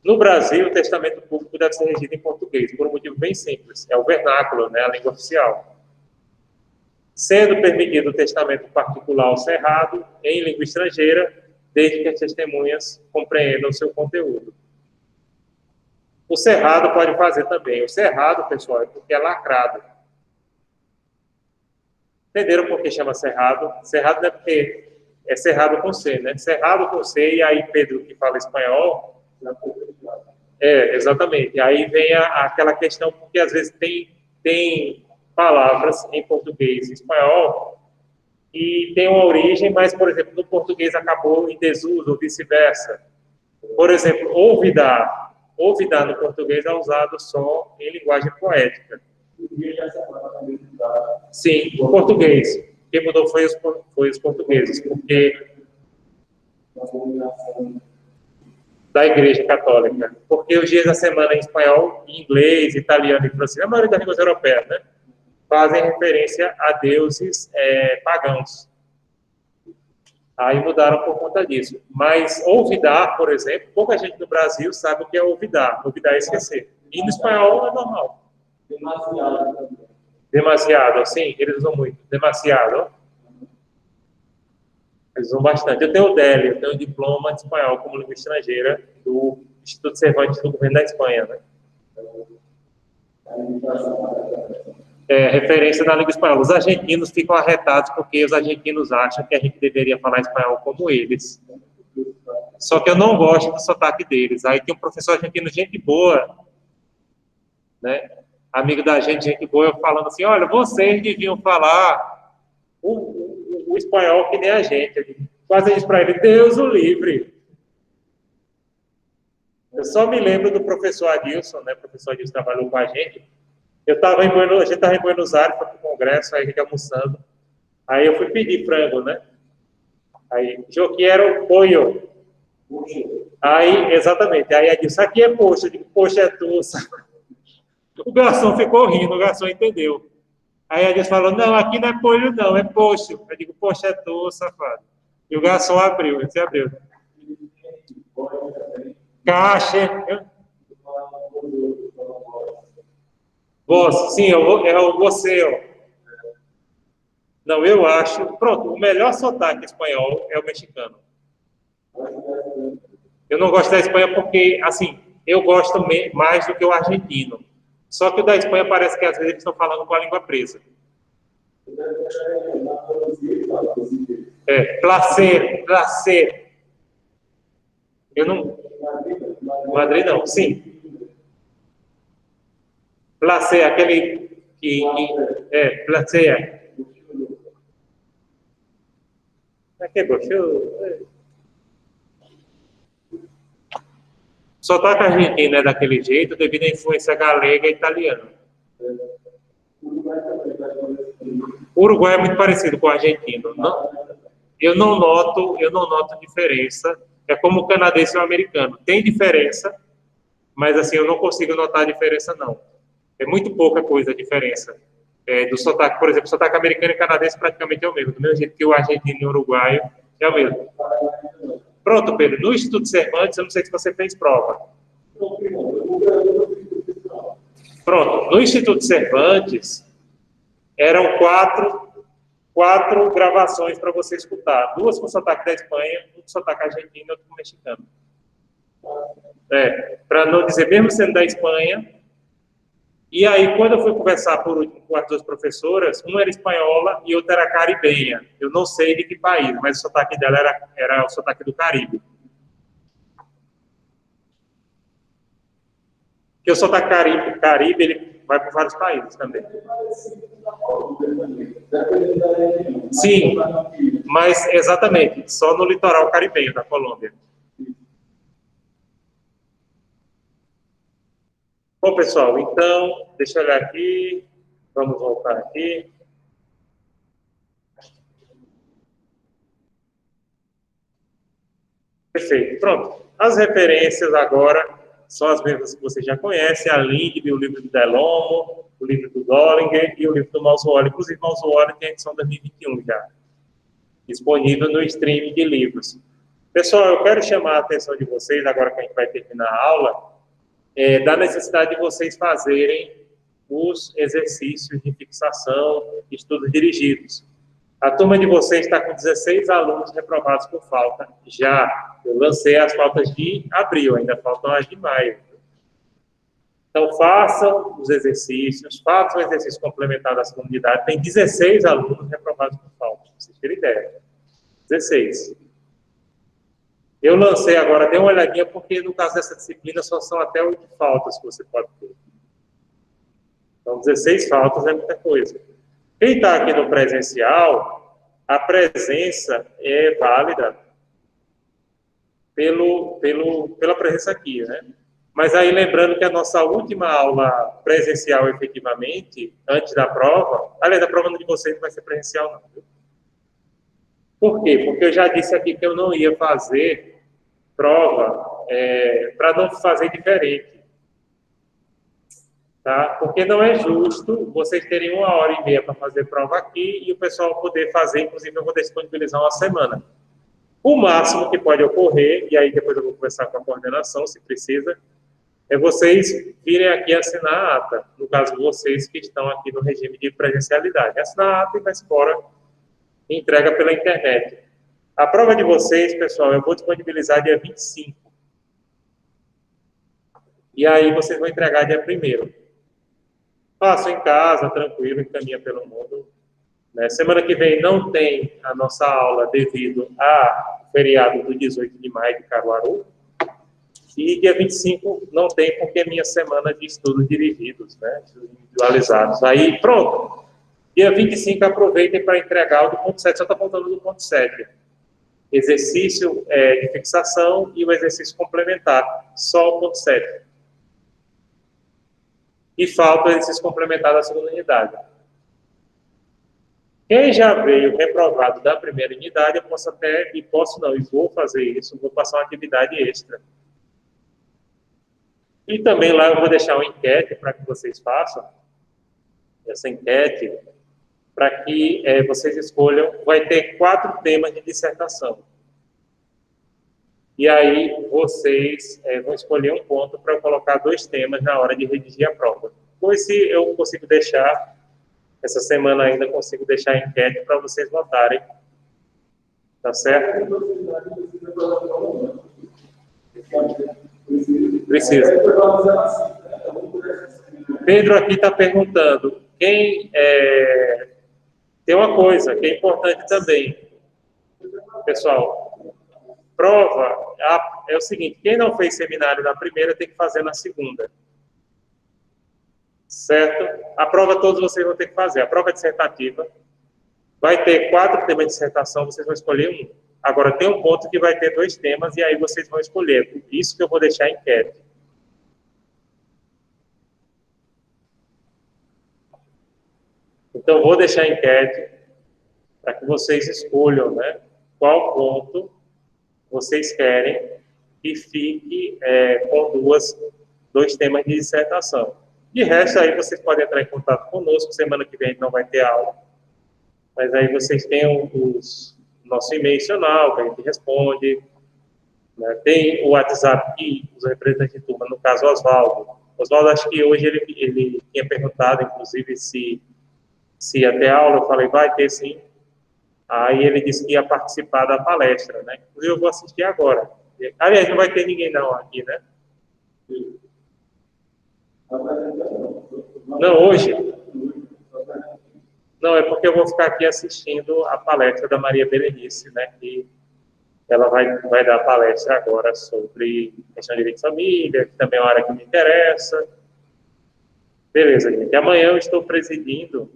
No Brasil, o testamento público deve ser regido em português, por um motivo bem simples. É o vernáculo, né? A língua oficial. Sendo permitido o testamento particular ou cerrado em língua estrangeira, desde que as testemunhas compreendam o seu conteúdo. O cerrado pode fazer também. O cerrado, pessoal, é porque é lacrado. Entenderam por que chama cerrado? Cerrado não é porque é cerrado com C, né? Cerrado com C, e aí Pedro, que fala espanhol... exatamente. Aí vem aquela questão, porque às vezes tem palavras em português e espanhol e tem uma origem, mas, por exemplo, no português acabou em desuso ou vice-versa. Por exemplo, ouvidar no português é usado só em linguagem poética. Sim, o português. Quem mudou foi os portugueses, porque da Igreja Católica, porque os dias da semana em espanhol, em inglês, italiano e francês, a maioria das línguas europeias, né, fazem referência a deuses pagãos. Aí mudaram por conta disso. Mas ouvidar, por exemplo, pouca gente no Brasil sabe o que é ouvidar. Ouvidar é esquecer. E no espanhol é normal. Demasiado. Demasiado, assim, eles usam muito. Demasiado. Eles usam bastante. Eu tenho o DEL, eu tenho o diploma de espanhol como língua estrangeira do Instituto Cervantes do governo da Espanha, né? É, referência na língua espanhola. Os argentinos ficam arretados porque os argentinos acham que a gente deveria falar espanhol como eles. Só que eu não gosto do sotaque deles. Aí tem um professor argentino, gente boa, né? Amigo da gente boa, falando assim, olha, vocês deviam falar o espanhol que nem a gente. Quase isso para ele, Deus o livre. Eu só me lembro do professor Adilson, né? O professor Adilson trabalhou com a gente. A gente estava em Buenos Aires, foi para o congresso, aí a gente almoçando. Aí eu fui pedir frango, né? Aí, eu quero pollo. Aí, exatamente. Aí ele disse, aqui é poxa. Eu digo, poxa, é tussa. O garçom ficou rindo, o garçom entendeu. Aí ele falou, não, aqui não é polho não, é poxo. Eu digo, poxa, é tu, safado. E o garçom abriu, ele se abriu. Caixa. Você, sim, é o você, ó. Não, eu acho. Pronto, o melhor sotaque espanhol é o mexicano. Eu não gosto da Espanha porque, assim, eu gosto mais do que o argentino. Só que o da Espanha parece que às vezes eles estão falando com a língua presa. É, placer, placer. Eu não. Madrid não, sim. Placer, aquele placer. É que gostoso. Sotaque argentino é daquele jeito devido à influência galega e italiana. O Uruguai é muito parecido com o argentino. Eu não noto diferença. É como o canadense e o americano. Tem diferença, mas assim, eu não consigo notar a diferença, não. É muito pouca coisa a diferença. Do sotaque, por exemplo, o sotaque americano e canadense praticamente é o mesmo. Do mesmo jeito que o argentino e o uruguaio é o mesmo. Pronto, Pedro. No Instituto Cervantes, eu não sei se você fez prova. Pronto. No Instituto Cervantes, eram quatro gravações para você escutar. 2 com sotaque da Espanha, 1 com sotaque argentino e outro com mexicano. Para não dizer, mesmo sendo da Espanha. E aí, quando eu fui conversar por último com as 2 professoras, uma era espanhola e outra era caribenha. Eu não sei de que país, mas o sotaque dela era o sotaque do Caribe. Porque o sotaque Caribe ele vai para vários países também. Sim, mas exatamente, só no litoral caribenho da Colômbia. Bom, pessoal, então, deixa eu olhar aqui. Vamos voltar aqui. Perfeito, pronto. As referências agora são as mesmas que você já conhece, a Lindbe, o livro do Delommo, o livro do Dollinger e o livro do Mausuoli. Inclusive, o Mausuoli tem a edição 2021 já, disponível no streaming de livros. Pessoal, eu quero chamar a atenção de vocês, agora que a gente vai terminar a aula, da necessidade de vocês fazerem os exercícios de fixação, estudos dirigidos. A turma de vocês está com 16 alunos reprovados por falta. Já eu lancei as faltas de abril, ainda faltam as de maio. Então, façam os exercícios, façam o exercício complementar da segunda unidade. Tem 16 alunos reprovados por falta, para vocês terem ideia. 16. Eu lancei agora, dei uma olhadinha, porque no caso dessa disciplina só são até 8 faltas que você pode ter. Então, 16 faltas é muita coisa. Quem está aqui no presencial, a presença é válida pela presença aqui, né? Mas aí, lembrando que a nossa última aula presencial, efetivamente, antes da prova, aliás, a prova de vocês não vai ser presencial, não. Viu? Por quê? Porque eu já disse aqui que eu não ia fazer prova para não fazer diferente. Tá? Porque não é justo vocês terem 1h30 para fazer prova aqui e o pessoal poder fazer, inclusive eu vou disponibilizar uma semana. O máximo que pode ocorrer, e aí depois eu vou conversar com a coordenação, se precisa, é vocês virem aqui assinar a ata, no caso vocês que estão aqui no regime de presencialidade. Assinar a ata e vai embora e entrega pela internet. A prova de vocês, pessoal, eu vou disponibilizar dia 25. E aí vocês vão entregar dia 1º. Façam em casa, tranquilo, encaminha pelo mundo. Né? Semana que vem não tem a nossa aula devido ao feriado do 18 de maio de Caruaru. E dia 25 não tem, porque é minha semana de estudos dirigidos, né? Individualizados. Aí, pronto. Dia 25, aproveitem para entregar o do ponto 7. Só está faltando do ponto 7. Exercício de fixação e o exercício complementar. Só o ponto 7. E falta o exercício complementar da segunda unidade. Quem já veio reprovado da primeira unidade, eu posso até, e vou fazer isso, vou passar uma atividade extra. E também lá eu vou deixar uma enquete para que vocês façam, essa enquete, para que vocês escolham, vai ter 4 temas de dissertação. E aí vocês vão escolher um ponto para eu colocar 2 temas na hora de redigir a prova. Pois se eu consigo deixar, essa semana ainda consigo deixar a enquete para vocês votarem. Tá certo? Precisa. Pedro aqui está perguntando, tem uma coisa que é importante também, pessoal, prova, é o seguinte, quem não fez seminário na primeira tem que fazer na segunda, certo? A prova todos vocês vão ter que fazer, a prova dissertativa vai ter 4 temas de dissertação, vocês vão escolher um. Agora, tem um ponto que vai ter 2 temas, e aí vocês vão escolher. Por isso que eu vou deixar a enquete. Então, vou deixar a enquete para que vocês escolham, né, qual ponto vocês querem que fique com 2 temas de dissertação. De resto, aí vocês podem entrar em contato conosco. Semana que vem não vai ter aula. Mas aí vocês têm nosso e-mail institucional, que a gente responde, né? Tem o WhatsApp que os representantes de turma, no caso o Oswaldo. Oswaldo, acho que hoje ele tinha perguntado, inclusive, se ia ter aula. Eu falei, vai ter sim. Aí ele disse que ia participar da palestra, né? Inclusive eu vou assistir agora. Aliás, não vai ter ninguém não aqui, né? Não, hoje? Não, é porque eu vou ficar aqui assistindo a palestra da Maria Berenice, né, que ela vai dar a palestra agora sobre questão de direito de família, que também é uma área que me interessa. Beleza, gente. Amanhã eu estou presidindo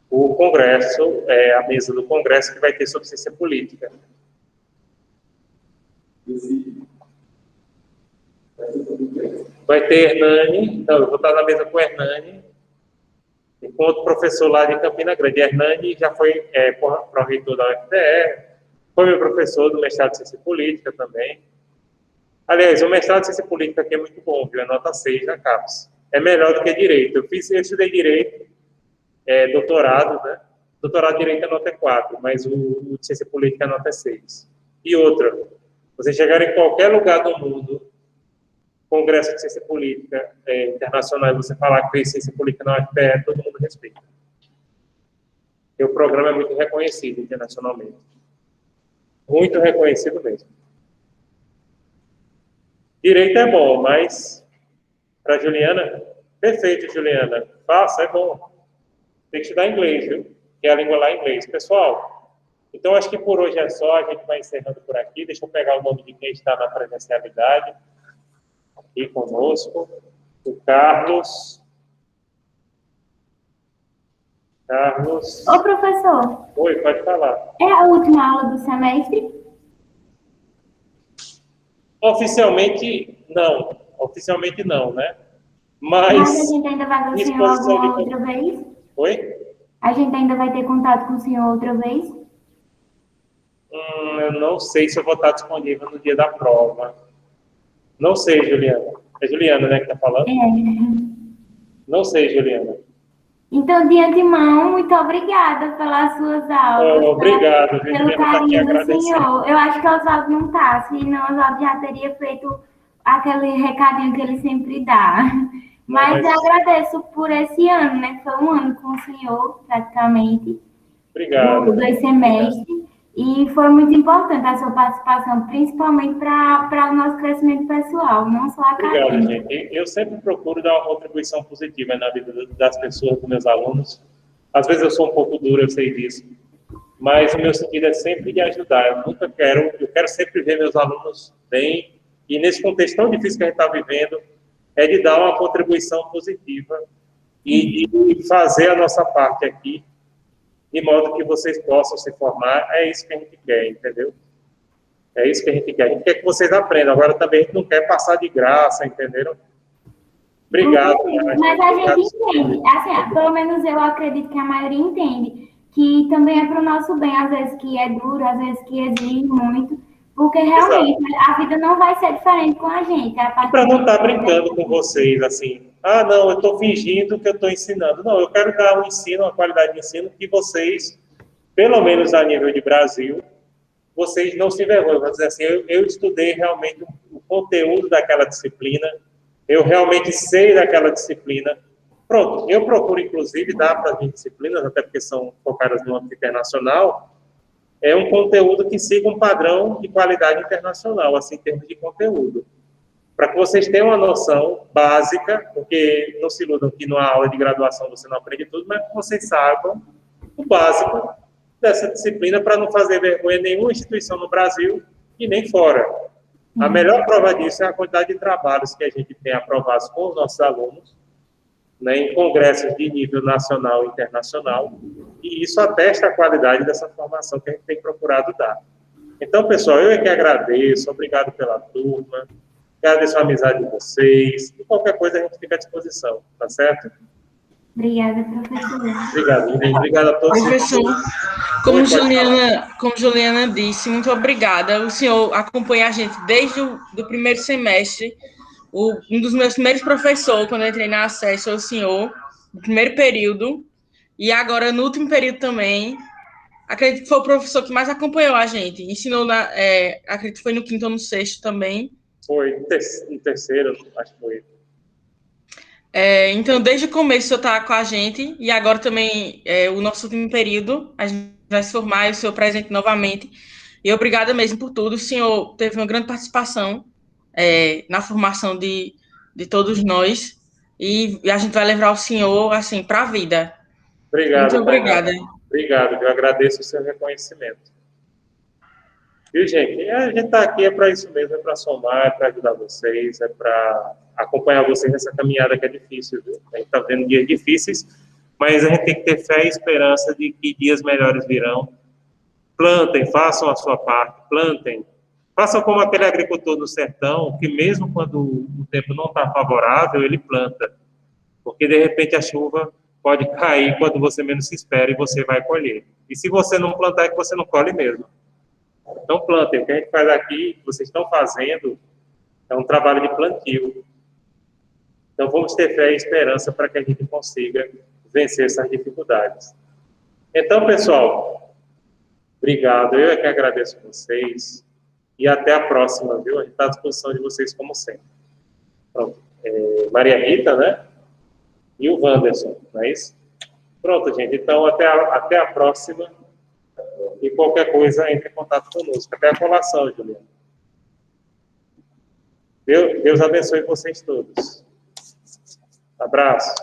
o congresso, a mesa do congresso que vai ter sobre ciência política. Vai ter Hernani, então eu vou estar na mesa com Hernani, e com outro professor lá de Campina Grande. Hernani já foi pró-reitor da UFPR, foi meu professor do mestrado de Ciência Política também. Aliás, o mestrado de Ciência Política aqui é muito bom, viu? É nota 6 na CAPES. É melhor do que Direito. Eu estudei Direito, doutorado, né? Doutorado de Direito é nota 4, mas o de Ciência Política é nota 6. E outra, você chegar em qualquer lugar do mundo, Congresso de Ciência Política Internacional, e você falar que fez Ciência Política na UFPR, todo mundo respeita. E o programa é muito reconhecido internacionalmente. Muito reconhecido mesmo. Direito é bom, mas para Juliana, perfeito, Juliana. Faça, é bom. Tem que estudar inglês, viu? Que é a língua lá em inglês. Pessoal, então acho que por hoje é só. A gente vai encerrando por aqui. Deixa eu pegar o nome de quem está na presencialidade aqui conosco. O Carlos. Carlos. Ô, professor. Oi, pode falar. É a última aula do semestre? Oficialmente, não. Oficialmente não, né? Mas a gente ainda vai ver o senhor alguma outra vez? Oi? A gente ainda vai ter contato com o senhor outra vez? Eu não sei se eu vou estar disponível no dia da prova. Não sei, Juliana. É Juliana, né, que está falando? É. Não sei, Juliana. Então, de antemão, muito obrigada pelas suas aulas, Obrigado, viu, pelo Juliana, está aqui carinho do agradecendo. senhor. Eu acho que o Oswaldo não está, senão o Oswaldo já teria feito aquele recadinho que ele sempre dá. Não, Mas mas eu agradeço por esse ano, né? Foi um ano com o senhor, praticamente, obrigado. dois semestres, e foi muito importante a sua participação, principalmente para o nosso crescimento pessoal, não só Obrigado, acadêmico. gente. Eu sempre procuro dar uma contribuição positiva na vida das pessoas, dos meus alunos. Às vezes eu sou um pouco duro, eu sei disso, mas o meu sentido é sempre de ajudar. Eu quero sempre ver meus alunos bem, e nesse contexto tão difícil que a gente está vivendo, é de dar uma contribuição positiva e de fazer a nossa parte aqui, de modo que vocês possam se formar. É isso que a gente quer, entendeu? É isso que a gente quer. A gente quer que vocês aprendam. Agora também a gente não quer passar de graça, entenderam? Obrigado, Mas a obrigado. gente entende, assim, pelo menos eu acredito que a maioria entende, que também é para o nosso bem, às vezes que é duro, às vezes que exige muito, porque realmente Exato. a vida não vai ser diferente com a gente. A E para partir não de... estar brincando com vocês, assim, ah, não, eu estou fingindo que eu estou ensinando. Não, eu quero dar um ensino, uma qualidade de ensino que vocês, pelo menos a nível de Brasil, vocês não se envergonham. Vou dizer assim, eu estudei realmente o conteúdo daquela disciplina, eu realmente sei daquela disciplina. Pronto, eu procuro, inclusive, dar para as minhas disciplinas, até porque são focadas no âmbito internacional, é um conteúdo que siga um padrão de qualidade internacional, assim, em termos de conteúdo. Para que vocês tenham uma noção básica, porque não se iludam que numa aula de graduação você não aprende tudo, mas que vocês saibam o básico dessa disciplina para não fazer vergonha em nenhuma instituição no Brasil e nem fora. A melhor prova disso é a quantidade de trabalhos que a gente tem aprovados com os nossos alunos, né, em congressos de nível nacional e internacional, e isso atesta a qualidade dessa formação que a gente tem procurado dar. Então, pessoal, eu é que agradeço, obrigado pela turma, agradeço a amizade de vocês, e qualquer coisa a gente fica à disposição, tá certo? Obrigada, professora. Obrigado, Juliana. Obrigado a todos. Professor, como Juliana disse, muito obrigada. O senhor acompanha a gente desde o do primeiro semestre. Um dos meus primeiros professores, quando eu entrei na ACES, foi o senhor, no primeiro período. E agora, no último período também. Acredito que foi o professor que mais acompanhou a gente. Ensinou, acredito que foi no quinto ou no sexto também. Foi no terceiro, acho que foi. Então, desde o começo, o senhor está com a gente. E agora também, o nosso último período, a gente vai se formar e o senhor presente novamente. E obrigada mesmo por tudo. O senhor teve uma grande participação na formação de todos nós. E a gente vai levar o senhor, assim, para a vida. Obrigado, Muito obrigada. Obrigado, eu agradeço o seu reconhecimento. Viu, gente? A gente está aqui para isso mesmo, é para somar, é para ajudar vocês, é para acompanhar vocês nessa caminhada que é difícil, viu? A gente está vendo dias difíceis, mas a gente tem que ter fé e esperança de que dias melhores virão. Plantem, façam a sua parte, plantem. Façam como aquele agricultor do sertão, que mesmo quando o tempo não está favorável, ele planta. Porque, de repente, a chuva pode cair quando você menos se espera e você vai colher. E se você não plantar, é que você não colhe mesmo. Então, plantem. O que a gente faz aqui, que vocês estão fazendo, é um trabalho de plantio. Então, vamos ter fé e esperança para que a gente consiga vencer essas dificuldades. Então, pessoal, obrigado. Eu é que agradeço vocês. E até a próxima, viu? A gente está à disposição de vocês, como sempre. Pronto. Maria Rita, né? E o Wanderson, não é isso? Pronto, gente. Então, até a próxima. E qualquer coisa, entre em contato conosco. Até a colação, Juliana. Deus abençoe vocês todos. Abraço.